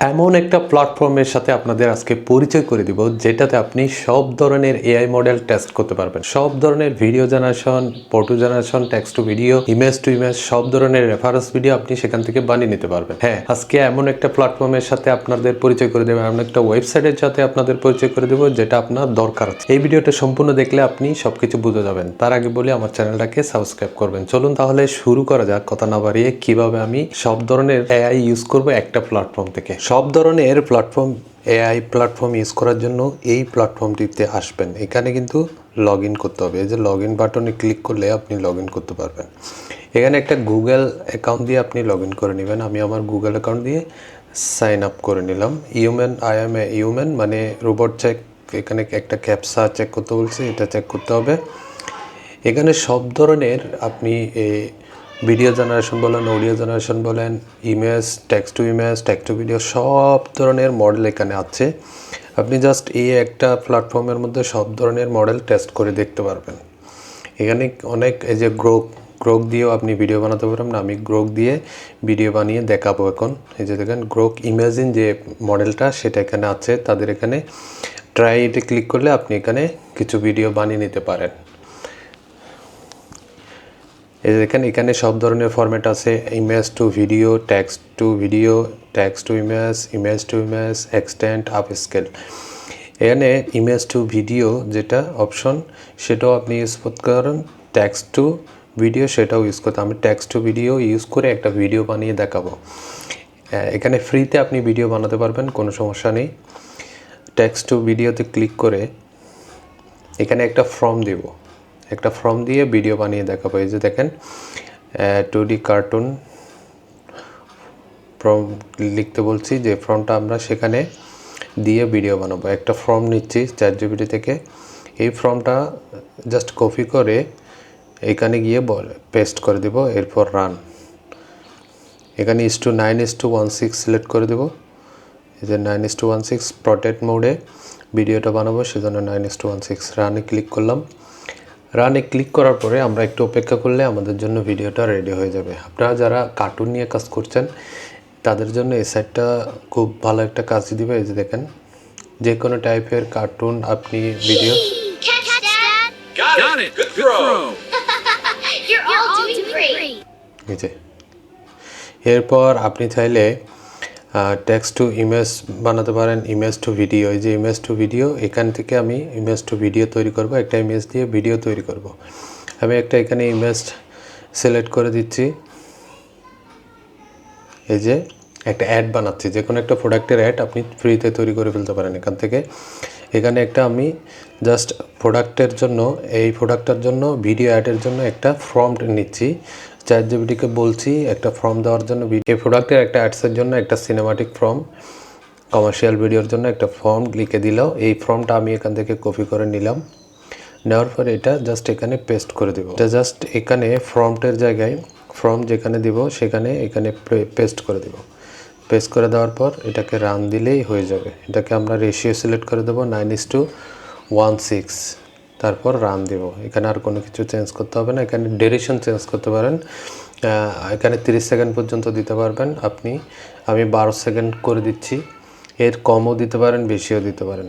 এমন একটা প্ল্যাটফর্মের সাথে আপনাদের আজকে পরিচয় করে দিব যেটাতে আপনি সব ধরনের এআই মডেল টেস্ট করতে পারবেন। সব ধরনের video generation, photo generation, text to video, image to image, সব ধরনের রেফারেন্স ভিডিও আপনি সেখান থেকে বানিয়ে নিতে পারবেন। হ্যাঁ, আজকে এমন একটা প্ল্যাটফর্মের সাথে আপনাদের পরিচয় করে দেবেন, এমন একটা ওয়েবসাইটের সাথে আপনাদের পরিচয় করে দেবো যেটা আপনার দরকার আছে। এই ভিডিওটা সম্পূর্ণ দেখলে আপনি সবকিছু বুঝে যাবেন। তার আগে বলি আমার চ্যানেলটাকে সাবস্ক্রাইব করবেন। চলুন তাহলে শুরু করা যাক, কথা না বাড়িয়ে কিভাবে আমি সব ধরনের এআই ইউজ করব একটা প্ল্যাটফর্ম থেকে। সব ধরনের এআই প্ল্যাটফর্ম ইউজ করার জন্য এই প্ল্যাটফর্মটিতে আসবেন। এখানে কিন্তু লগ ইন করতে হবে। এই যে লগ ইন বাটনে ক্লিক করলে আপনি লগ ইন করতে পারবেন। এখানে একটা গুগল অ্যাকাউন্ট দিয়ে আপনি লগ ইন করে নেবেন। আমি আমার গুগল অ্যাকাউন্ট দিয়ে সাইন আপ করে নিলাম। আই এম এ হিউম্যান মানে রোবট চেক। এখানে একটা ক্যাপসা চেক করতে বলছে, এটা চেক করতে হবে। এখানে সব ধরনের আপনি ভিডিও জেনারেশন বলেন, অডিও জেনারেশন বলেন, ইমেজ, টেক্সট টু ভিডিও, সব ধরনের মডেল এখানে আছে। আপনি জাস্ট এই একটা প্ল্যাটফর্মের মধ্যে সব ধরনের মডেল টেস্ট করে দেখতে পারবেন। এখানে অনেক এই যে গ্রোক দিয়েও আপনি ভিডিও বানাতে পারবেন। আমি গ্রোক দিয়ে ভিডিও বানিয়ে দেখাবো এখন। এই যে দেখেন গ্রোক ইমাজিন যে মডেলটা সেটা এখানে আছে। তাদের এখানে ট্রাই ইটে ক্লিক করলে আপনি এখানে কিছু ভিডিও বানিয়ে নিতে পারেন। এই দেখেন এখানে সব ধরনের ফরম্যাট আছে, image to video, text to video, text to image, image to image, extend, up scale. এখানে ইমেজ টু ভিডিও যেটা অপশন সেটাও আপনি ইউজ করতে পারেন, টেক্সট টু ভিডিও সেটাও ইউজ করতে। আমি টেক্সট টু ভিডিও ইউজ করে একটা ভিডিও বানিয়ে দেখাবো। এখানে ফ্রিতে আপনি ভিডিও বানাতে পারবেন, কোনো সমস্যা নেই। টেক্সট টু ভিডিওতে ক্লিক করে এখানে একটা ফর্ম দিয়ে ভিডিও বানিয়ে দেখাবো। এই যে দেখেন 2D কার্টুন ফর্ম লিখতে বলছি, যে ফর্মটা আমরা সেখানে দিয়ে ভিডিও বানাবো। একটা ফর্ম নিচ্ছি ChatGPT থেকে। এই ফর্মটা জাস্ট কপি করে এখানে গিয়ে পেস্ট করে দেব, এরপর রান। এখানে 9:1:6 সিলেক্ট করে দেব। এই যে 9:1:6 প্রটেক্ট মোডে ভিডিওটা বানাবো, সেজন্য 9:1:6 রানে ক্লিক করলাম। রানে ক্লিক করার পরে আমরা একটু অপেক্ষা করলে আমাদের জন্য ভিডিওটা রেডি হয়ে যাবে। আপনারা যারা কার্টুন নিয়ে কাজ করছেন তাদের জন্য এই সাইটটা খুব ভালো একটা কাজ দিবে। এই যে দেখেন যে কোনো টাইপের কার্টুন আপনি video Got it. Good throw. You're all doing great. এই যে এরপর আপনি চাইলে টেক্সট টু ইমেজ বানাতে পারেন, ইমেজ টু ভিডিও। এই যে ইমেজ টু ভিডিও, এখান থেকে আমি ইমেজ টু ভিডিও তৈরি করব। একটা ইমেজ দিয়ে ভিডিও তৈরি করব। আমি একটা এখানে ইমেজ সিলেক্ট করে দিচ্ছি। এই যে একটা অ্যাড বানাচ্ছি, যে কোনো একটা প্রোডাক্টের অ্যাড আপনি ফ্রিতে তৈরি করে ফেলতে পারেন এখান থেকে। এখানে একটা আমি জাস্ট প্রোডাক্টের জন্য, এই প্রোডাক্টটার জন্য ভিডিও অ্যাডের জন্য একটা ফর্ম নিচ্ছি। ChatGPTকে বলছি একটা ফর্ম দেওয়ার জন্য, এই প্রোডাক্টের একটা অ্যাডসের জন্য একটা সিনেমাটিক ফর্ম, কমার্শিয়াল ভিডিওর জন্য একটা ফর্ম লিখে দিল। এই ফর্মটা আমি এখান থেকে কপি করে নিলাম। নেওয়ার পর এটা জাস্ট এখানে পেস্ট করে দেব। এটা জাস্ট এখানে ফর্মটের জায়গায় ফর্ম যেখানে দিব সেখানে এখানে পেস্ট করে দেব। পেস্ট করে দেওয়ার পর এটাকে রান দিলেই হয়ে যাবে। এটাকে আমরা রেশিও সিলেক্ট করে দেবো 9:1:6, তারপর রান দেব। এখানে আর কোনো কিছু চেঞ্জ করতে হবে না। এখানে ডিউরেশন চেঞ্জ করতে পারেন, এখানে 30 সেকেন্ড পর্যন্ত দিতে পারবেন আপনি। আমি 12 সেকেন্ড করে দিচ্ছি। এর কমও দিতে পারেন, বেশিও দিতে পারেন।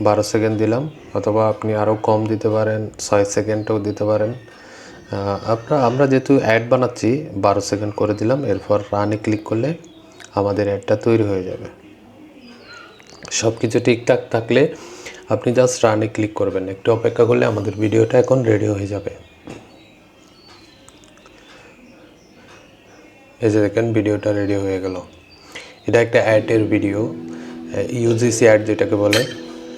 12 সেকেন্ড দিলাম, অথবা আপনি আরও কম দিতে পারেন, 6 সেকেন্ডও দিতে পারেন। আমরা যেহেতু অ্যাড বানাচ্ছি 12 সেকেন্ড করে দিলাম। এরপর রানে ক্লিক করলে আমাদের অ্যাডটা তৈরি হয়ে যাবে। সব কিছু ঠিকঠাক থাকলে আপনি জাস্ট রানে ক্লিক করবেন, একটু অপেক্ষা করলে আমাদের ভিডিওটা এখন রেডি হয়ে যাবে। এই যে দেখেন ভিডিওটা রেডি হয়ে গেল। এটা একটা অ্যাডের ভিডিও, ইউজিসি অ্যাড যেটাকে বলে।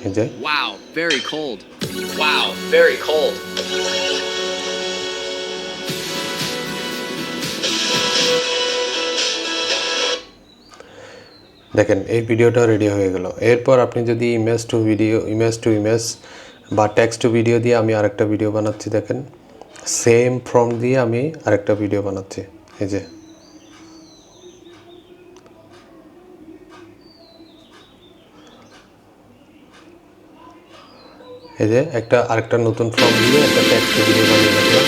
এই যে Wow, very cold. Wow, very cold. দেখেন এই ভিডিওটা রেডি হয়ে গেল। এরপর আপনি যদি ইমেজ টু ইমেজ বা টেক্সট টু ভিডিও দিয়ে আমি আরেকটা ভিডিও বানাচ্ছি। দেখেন সেম ফর্ম দিয়ে আমি আরেকটা ভিডিও বানাচ্ছি। এই যে আরেকটা নতুন ফর্ম দিয়ে একটা টেক্সট টু ভিডিও বানিয়ে রাখলাম।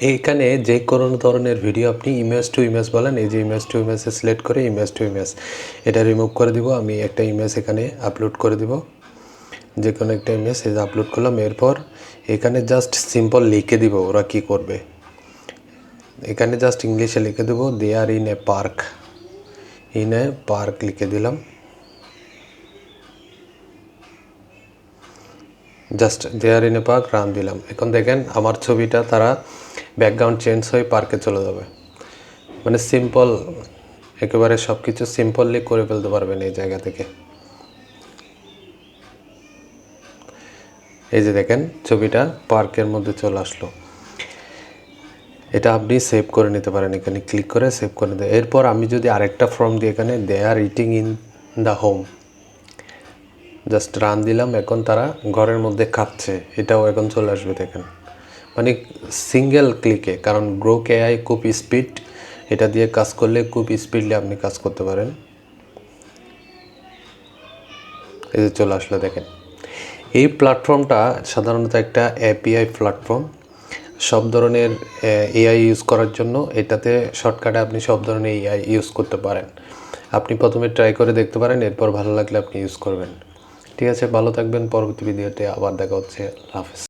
এইখানে যে কোনো ধরনের ভিডিও আপনি ইমেজ টু ইমেজ বলেন, এই যে ইমেজ টু ইমেজ সিলেক্ট করে ইমেজ টু ইমেজ এটা রিমুভ করে দিব। আমি একটা ইমেজ এখানে আপলোড করে দিব, যে কোনো একটা ইমেজ এই আপলোড করলাম। এরপর এখানে জাস্ট সিম্পল লিখে দিব ওরা কি করবে। এখানে জাস্ট ইংলিশে লিখে দেবো দে আর ইন এ পার্ক লিখে দিলাম। Just they are in a park run দিলাম। এখন দেখেন আমার ছবিটা তারা ব্যাকগ্রাউন্ড চেঞ্জ হয়ে পার্কে চলে যাবে। মানে সিম্পল, একেবারে সব কিছু সিম্পললি করে ফেলতে পারবেন এই জায়গা থেকে। এই যে দেখেন ছবিটা পার্কের মধ্যে চলে আসলো। এটা আপনি সেভ করে নিতে পারেন, এখানে ক্লিক করে সেভ করে নিতে। এরপর আমি যদি আরেকটা ফর্ম দিই এখানে they are eating in the home, just run দিলাম। এখন তারা ঘরের মধ্যে খাচ্ছে, এটাও এখন চলে আসবে দেখেন, মানে সিঙ্গেল ক্লিকে। কারণ গ্রোক এআই খুব স্পিড, এটা দিয়ে কাজ করলে খুব স্পিডলি আপনি কাজ করতে পারেন। এই যে চলে আসলো দেখেন। এই প্ল্যাটফর্মটা সাধারণত একটা এপিআই প্ল্যাটফর্ম, সব ধরনের এআই ইউজ করার জন্য। এটাতে শর্টকাটে আপনি সব ধরনের এআই ইউজ করতে পারেন। আপনি প্রথমে ট্রাই করে দেখতে পারেন, এরপর ভালো লাগলে আপনি ইউজ করবেন। ঠিক আছে, ভালো থাকবেন। পরবর্তী ভিডিওতে আবার দেখা হচ্ছে। আল্লাহ হাফেজ।